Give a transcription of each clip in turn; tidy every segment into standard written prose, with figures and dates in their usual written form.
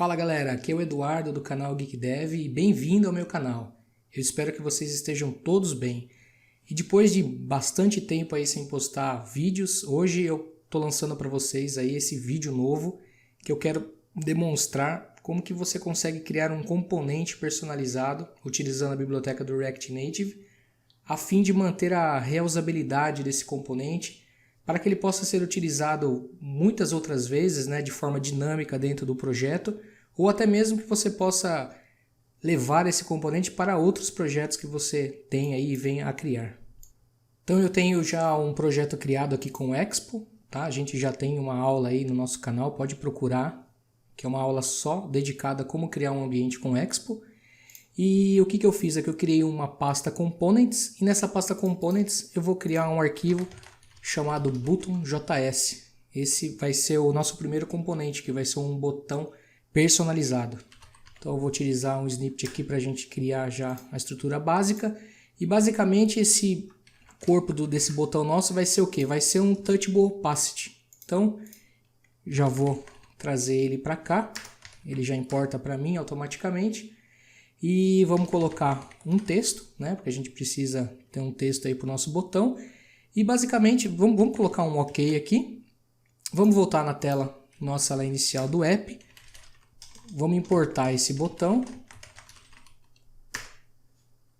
Fala galera, aqui é o Eduardo do canal Geek Dev e bem-vindo ao meu canal. Eu espero que vocês estejam todos bem. E depois de bastante tempo aí sem postar vídeos, hoje eu tô lançando para vocês aí esse vídeo novo que eu quero demonstrar como que você consegue criar um componente personalizado utilizando a biblioteca do React Native a fim de manter a reusabilidade desse componente para que ele possa ser utilizado muitas outras vezes, né, de forma dinâmica dentro do projeto, ou até mesmo que você possa levar esse componente para outros projetos que você tem aí e venha a criar. Então eu tenho já um projeto criado aqui com Expo, tá? A gente já tem uma aula aí no nosso canal, pode procurar, que é uma aula só dedicada a como criar um ambiente com Expo. E o que eu fiz é que eu criei uma pasta Components, e nessa pasta Components eu vou criar um arquivo chamado button.js. Esse vai ser o nosso primeiro componente, que vai ser um botão personalizado. Então eu vou utilizar um snippet aqui para a gente criar já a estrutura básica. E basicamente esse corpo desse botão nosso vai ser o que? Vai ser um touchable opacity. Então já vou trazer ele para cá. Ele já importa para mim automaticamente. E vamos colocar um texto, né? Porque a gente precisa ter um texto aí para o nosso botão. E basicamente, vamos colocar um OK aqui. Vamos voltar na tela nossa lá inicial do app. Vamos importar esse botão.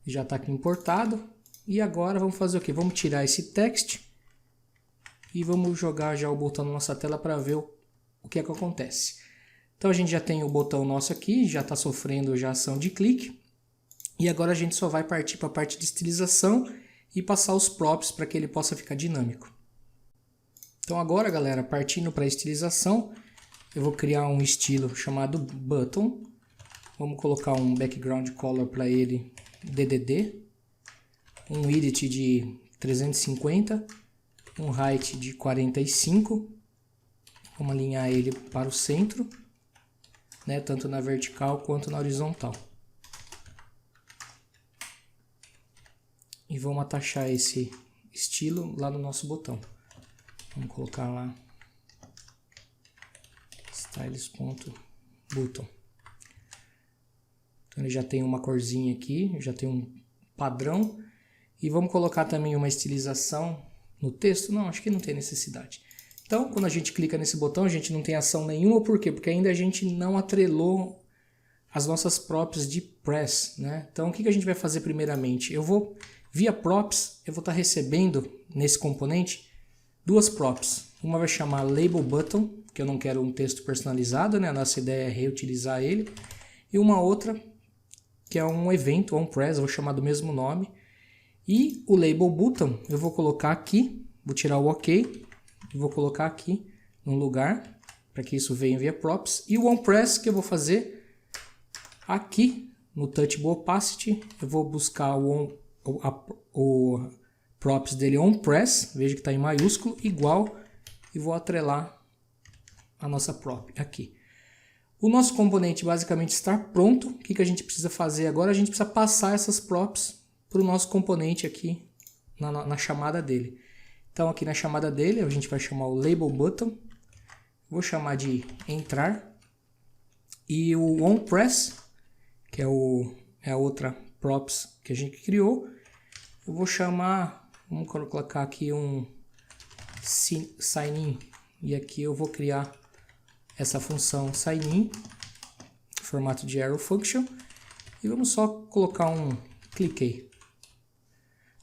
Já está aqui importado. E agora vamos fazer o quê? Vamos tirar esse text. E vamos jogar já o botão na nossa tela para ver o que é que acontece. Então a gente já tem o botão nosso aqui, já está sofrendo já ação de clique. E agora a gente só vai partir para a parte de estilização e passar os props para que ele possa ficar dinâmico. Então agora, galera, partindo para a estilização, eu vou criar um estilo chamado button. Vamos colocar um background color para ele DDD, um width de 350, um height de 45. Vamos alinhar ele para o centro, né, tanto na vertical quanto na horizontal. E vamos atachar esse estilo lá no nosso botão. Vamos colocar lá styles.button. Então ele já tem uma corzinha aqui, já tem um padrão. E vamos colocar também uma estilização no texto? Não, acho que não tem necessidade. Então, quando a gente clica nesse botão, a gente não tem ação nenhuma. Por quê? Porque ainda a gente não atrelou as nossas props de press, né? Então, o que a gente vai fazer primeiramente? Via props, eu vou estar recebendo nesse componente duas props. Uma vai chamar label button, que eu não quero um texto personalizado, né? A nossa ideia é reutilizar ele. E uma outra, que é um evento, um press, eu vou chamar do mesmo nome. E o label button, eu vou colocar aqui, vou tirar o OK, e vou colocar aqui num lugar, para que isso venha via props. E o onPress que eu vou fazer aqui no touchable opacity, eu vou buscar o props dele onPress, veja que está em maiúsculo, igual, e vou atrelar a nossa prop aqui. O nosso componente basicamente está pronto. O que a gente precisa fazer agora? A gente precisa passar essas props para o nosso componente aqui na chamada dele. Então aqui na chamada dele a gente vai chamar o label button, vou chamar de entrar, e o onPress, que é a outra props que a gente criou, eu vou chamar, vamos colocar aqui um sign-in, e aqui eu vou criar essa função sign-in, formato de arrow function, e vamos só colocar um cliquei.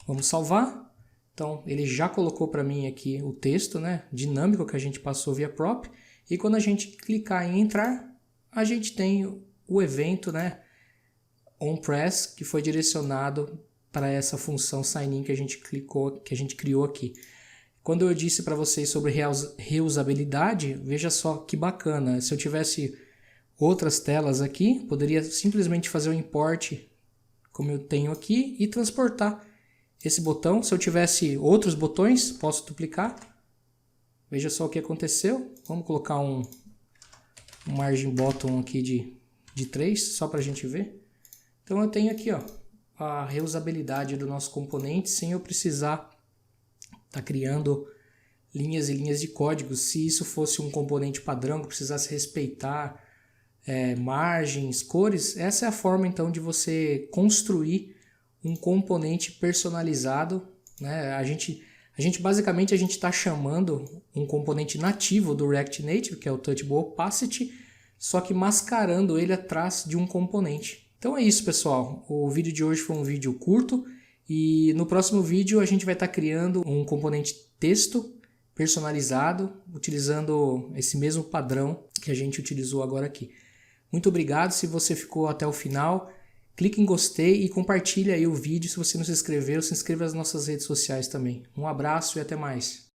Vamos salvar. Então ele já colocou para mim aqui o texto, né, dinâmico que a gente passou via prop, e quando a gente clicar em entrar, a gente tem o evento, né, onPress, que foi direcionado para essa função sign-in que a gente criou aqui. Quando eu disse para vocês sobre reusabilidade, veja só que bacana. Se eu tivesse outras telas aqui, poderia simplesmente fazer o import, como eu tenho aqui, e transportar esse botão. Se eu tivesse outros botões, posso duplicar. Veja só o que aconteceu. Vamos colocar um margin bottom aqui de 3, só para a gente ver. Então eu tenho aqui, ó, a reusabilidade do nosso componente sem eu precisar estar criando linhas e linhas de código. Se isso fosse um componente padrão que precisasse respeitar margens, cores. Essa é a forma então de você construir um componente personalizado, né? A gente basicamente está chamando um componente nativo do React Native, que é o Touchable Opacity, só que mascarando ele atrás de um componente. Então é isso, pessoal. O vídeo de hoje foi um vídeo curto e no próximo vídeo a gente vai estar criando um componente texto personalizado, utilizando esse mesmo padrão que a gente utilizou agora aqui. Muito obrigado se você ficou até o final. Clique em gostei e compartilhe aí o vídeo. Se você não se inscreveu, se inscreva nas nossas redes sociais também. Um abraço e até mais.